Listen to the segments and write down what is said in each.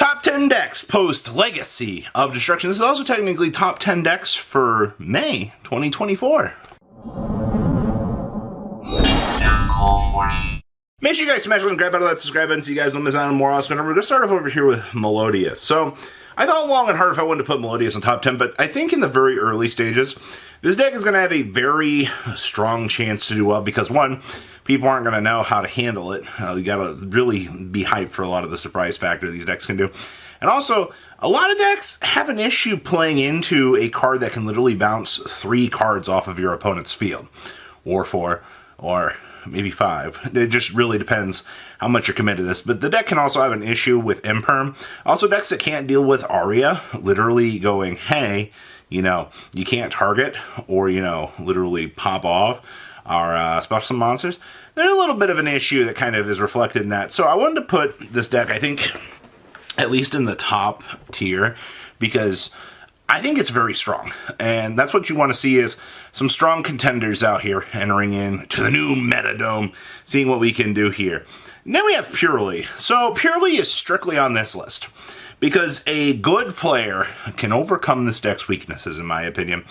Top 10 decks post Legacy of Destruction. This is also technically top 10 decks for May 2024. Make sure you guys smash and grab out of that subscribe button so you guys don't miss out on more awesome. We're going to start off over here with Melodious. So I thought long and hard if I wanted to put Melodious in top 10, but I think in the very early stages, this deck is going to have a very strong chance to do well because, one, people aren't going to know how to handle it. You got to really be hyped for a lot of the surprise factor these decks can do. And also, a lot of decks have an issue playing into a card that can literally bounce 3 cards off of your opponent's field. Or 4, or maybe 5. It just really depends how much you're committed to this. But the deck can also have an issue with Imperm. Also, decks that can't deal with Aria, literally going, hey, you know, you can't target, or, you know, literally pop off our special monsters. There's a little bit of an issue that kind of is reflected in that. So I wanted to put this deck, I think, at least in the top tier, because I think it's very strong. And that's what you want to see is some strong contenders out here entering in to the new Metadome, seeing what we can do here. Then we have Purely. So Purely is strictly on this list, because a good player can overcome this deck's weaknesses, in my opinion,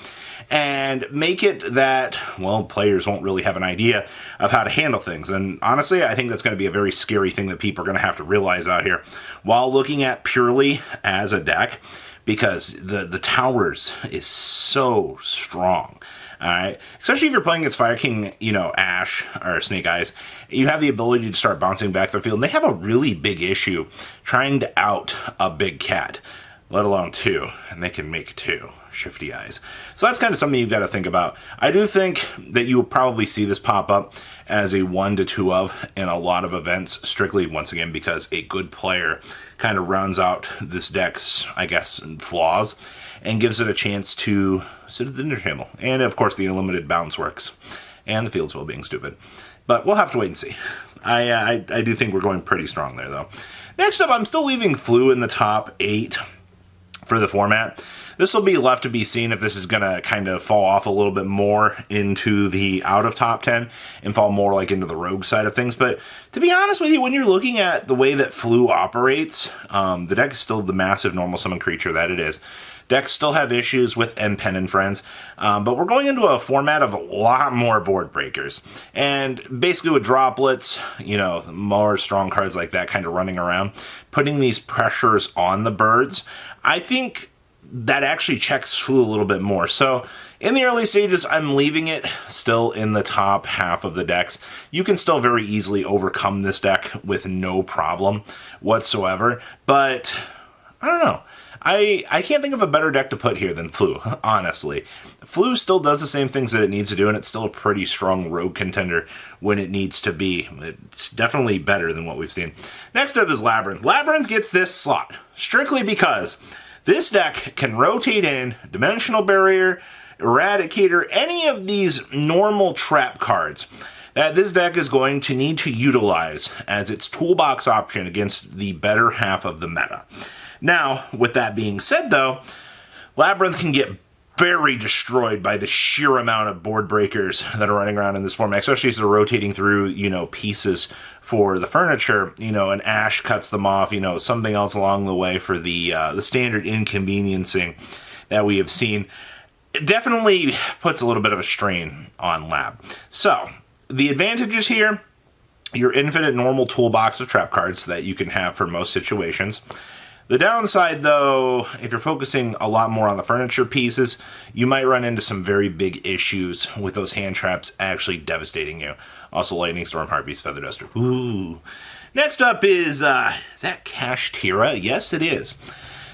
and make it that, well, players won't really have an idea of how to handle things. And honestly, I think that's going to be a very scary thing that people are going to have to realize out here while looking at Purely as a deck, because the Towers is so strong. Alright, especially if you're playing against Fire King, you know, Ash, or Snake Eyes, you have the ability to start bouncing back the field, and they have a really big issue trying to out a big cat, let alone 2, and they can make 2, Shifty Eyes. So that's kind of something you've got to think about. I do think that you will probably see this pop up as a 1 to 2 of in a lot of events, strictly, once again, because a good player kind of rounds out this deck's, I guess, flaws, and gives it a chance to sit at the dinner table. And, of course, the unlimited bounce works. And the field's well being stupid. But we'll have to wait and see. I do think we're going pretty strong there, though. Next up, I'm still leaving Flu in the top 8 for the format. This will be left to be seen if this is going to kind of fall off a little bit more into the out of top 10 and fall more like into the rogue side of things. But to be honest with you, when you're looking at the way that Flu operates, the deck is still the massive normal summon creature that it is. Decks still have issues with Pen and Friends, but we're going into a format of a lot more board breakers. And basically with droplets, you know, more strong cards like that kind of running around, putting these pressures on the birds, I think that actually checks Flu a little bit more. So in the early stages, I'm leaving it still in the top half of the decks. You can still very easily overcome this deck with no problem whatsoever, but I don't know. I can't think of a better deck to put here than Flu, honestly. Flu still does the same things that it needs to do, and it's still a pretty strong rogue contender when it needs to be. It's definitely better than what we've seen. Next up is Labyrinth. Labyrinth gets this slot, strictly because this deck can rotate in Dimensional Barrier, Eradicator, any of these normal trap cards that this deck is going to need to utilize as its toolbox option against the better half of the meta. Now, with that being said, though, Labyrinth can get very destroyed by the sheer amount of board breakers that are running around in this format, especially as they're rotating through, you know, pieces for the furniture, you know, and Ash cuts them off, you know, something else along the way for the standard inconveniencing that we have seen. It definitely puts a little bit of a strain on Lab. So, the advantages here, your infinite normal toolbox of trap cards that you can have for most situations. The downside, though, if you're focusing a lot more on the furniture pieces, you might run into some very big issues with those hand traps actually devastating you. Also, Lightning Storm, Heartbeast, Feather Duster. Ooh. Next up is that Kashtira? Yes, it is.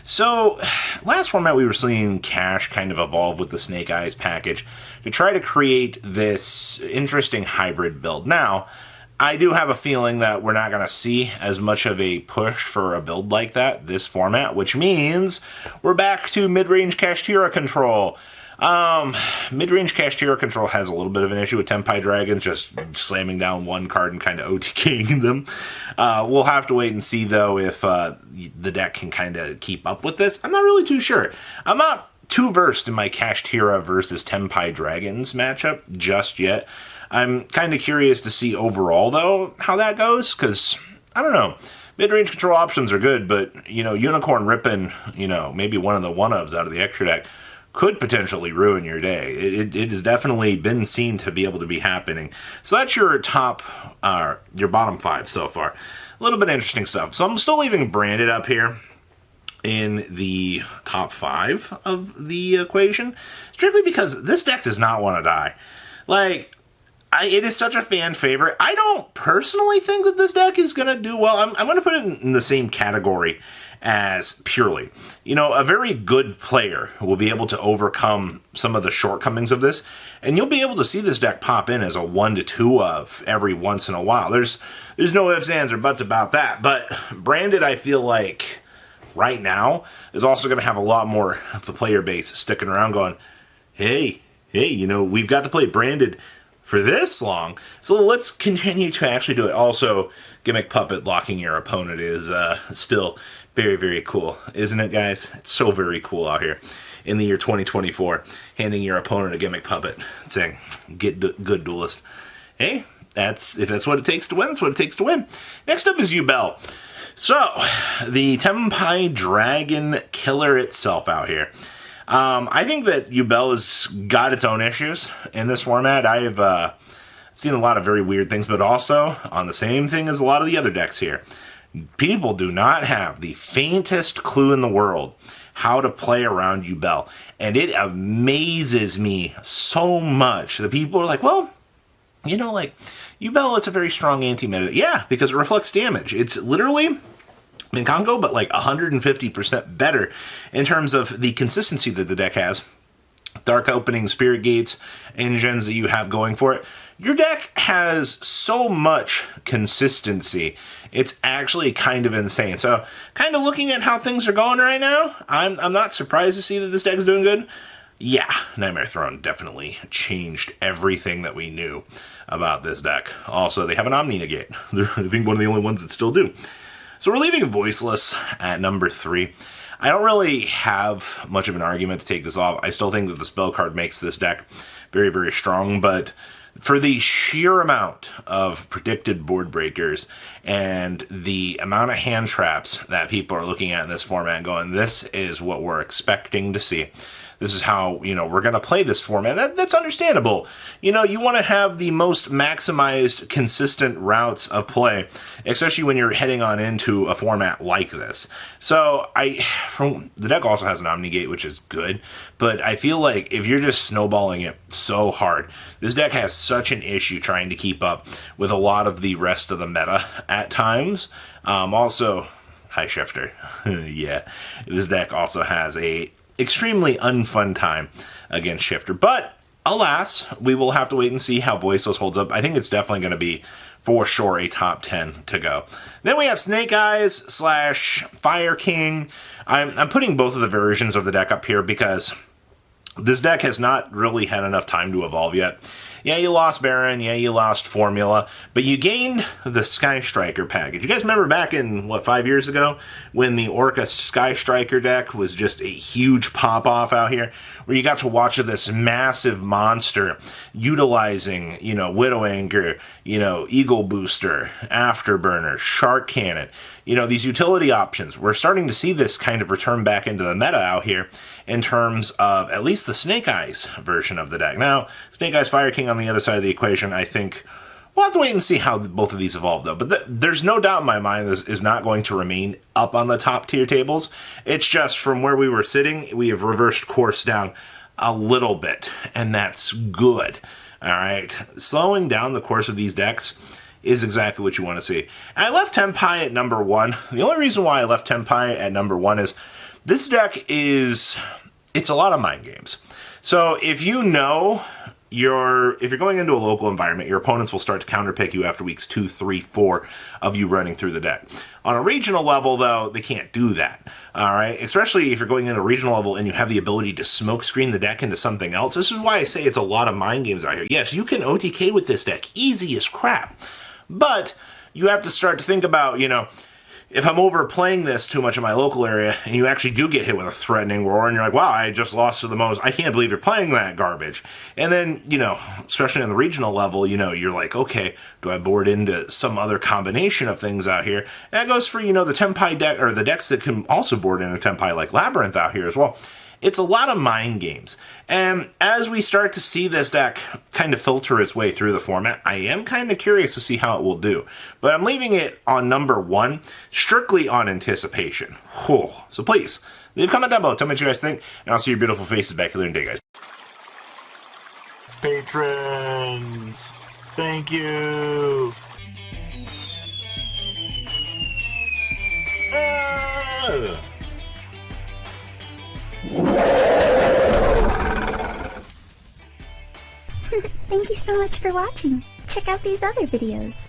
So, last format we were seeing Cash kind of evolve with the Snake Eyes package to try to create this interesting hybrid build. Now, I do have a feeling that we're not going to see as much of a push for a build like that this format, which means we're back to mid-range Kashtira control. Mid-range Kashtira control has a little bit of an issue with Tenpai Dragons, just slamming down one card and kind of OTKing them. We'll have to wait and see, though, if the deck can kind of keep up with this. I'm not really too sure. I'm not too versed in my Kashtira versus Tenpai Dragons matchup just yet. I'm kind of curious to see overall, though, how that goes, because, I don't know, Mid-range control options are good, but, Unicorn ripping, maybe one of the one-ofs out of the extra deck could potentially ruin your day. It has definitely been seen to be able to be happening. So that's your your bottom 5 so far. A little bit interesting stuff. So I'm still leaving Branded up here in the top 5 of the equation, strictly because this deck does not want to die. It is such a fan favorite. I don't personally think that this deck is going to do well. I'm going to put it in the same category as Purely. A very good player will be able to overcome some of the shortcomings of this, and you'll be able to see this deck pop in as a 1 to 2 of every once in a while. There's no ifs, ands, or buts about that, but Branded, I feel like, right now, is also going to have a lot more of the player base sticking around going, hey, we've got to play Branded for this long, so let's continue to actually do it. Also, Gimmick Puppet locking your opponent is still very, very cool, isn't it, guys? It's so very cool out here in the year 2024, handing your opponent a Gimmick Puppet, saying, get good, duelist. Hey, if that's what it takes to win, that's what it takes to win. Next up is Yubel. So, the Tempai Dragon killer itself out here. I think that Yubel has got its own issues in this format. I have seen a lot of very weird things, but also on the same thing as a lot of the other decks here. People do not have the faintest clue in the world how to play around Yubel. And it amazes me so much that people are like, well, Yubel, it's a very strong anti-meta. Yeah, because it reflects damage. It's literally Minkongo, but 150% better in terms of the consistency that the deck has. Dark Opening, Spirit Gates, engines that you have going for it. Your deck has so much consistency. It's actually kind of insane. So, kind of looking at how things are going right now, I'm not surprised to see that this deck is doing good. Yeah, Nightmare Throne definitely changed everything that we knew about this deck. Also, they have an Omni Negate. They're, I think, one of the only ones that still do. So we're leaving Voiceless at number 3. I don't really have much of an argument to take this off. I still think that the spell card makes this deck very, very strong, but for the sheer amount of predicted board breakers and the amount of hand traps that people are looking at in this format and going, this is what we're expecting to see. This is how, we're going to play this format. That's understandable. You want to have the most maximized, consistent routes of play, especially when you're heading on into a format like this. So, the deck also has an Omnigate, which is good, but I feel like if you're just snowballing it so hard, this deck has such an issue trying to keep up with a lot of the rest of the meta at times. Also, High Shifter. Yeah, this deck also has a extremely unfun time against Shifter. But, alas, we will have to wait and see how Voiceless holds up. I think it's definitely going to be, for sure, a top 10 to go. Then we have Snake Eyes / Fire King. I'm putting both of the versions of the deck up here because this deck has not really had enough time to evolve yet. Yeah, you lost Baron, yeah, you lost Formula, but you gained the Sky Striker package. You guys remember back in, 5 years ago, when the Orca Sky Striker deck was just a huge pop-off out here, where you got to watch this massive monster utilizing, Widow Anchor, Eagle Booster, Afterburner, Shark Cannon, these utility options. We're starting to see this kind of return back into the meta out here in terms of at least the Snake Eyes version of the deck. Now, Snake Eyes Fire King on the other side of the equation, I think we'll have to wait and see how both of these evolve, though. But there's no doubt in my mind this is not going to remain up on the top tier tables. It's just from where we were sitting, we have reversed course down a little bit, and that's good. All right, slowing down the course of these decks is exactly what you want to see. And I left Tempai at number 1. The only reason why I left Tempai at number 1 is this deck it's a lot of mind games. So if if you're going into a local environment, your opponents will start to counterpick you after weeks 2, 3, 4 of you running through the deck. On a regional level, though, they can't do that. All right, especially if you're going into a regional level and you have the ability to smoke screen the deck into something else. This is why I say it's a lot of mind games out here. Yes, you can OTK with this deck, easy as crap, but you have to start to think about, if I'm overplaying this too much in my local area, and you actually do get hit with a threatening roar, and you're like, wow, I just lost to the most, I can't believe you're playing that garbage. And then, you know, especially on the regional level, you know, you're like, okay, do I board into some other combination of things out here? And that goes for, you know, the Tempai deck, or the decks that can also board into Tempai, like Labyrinth out here as well. It's a lot of mind games. And as we start to see this deck kind of filter its way through the format, I am kind of curious to see how it will do. But I'm leaving it on number 1, strictly on anticipation. Whew. So please, leave a comment down below, tell me what you guys think, and I'll see your beautiful faces back later in the day, guys. Patrons, thank you. Thank you so much for watching. Check out these other videos.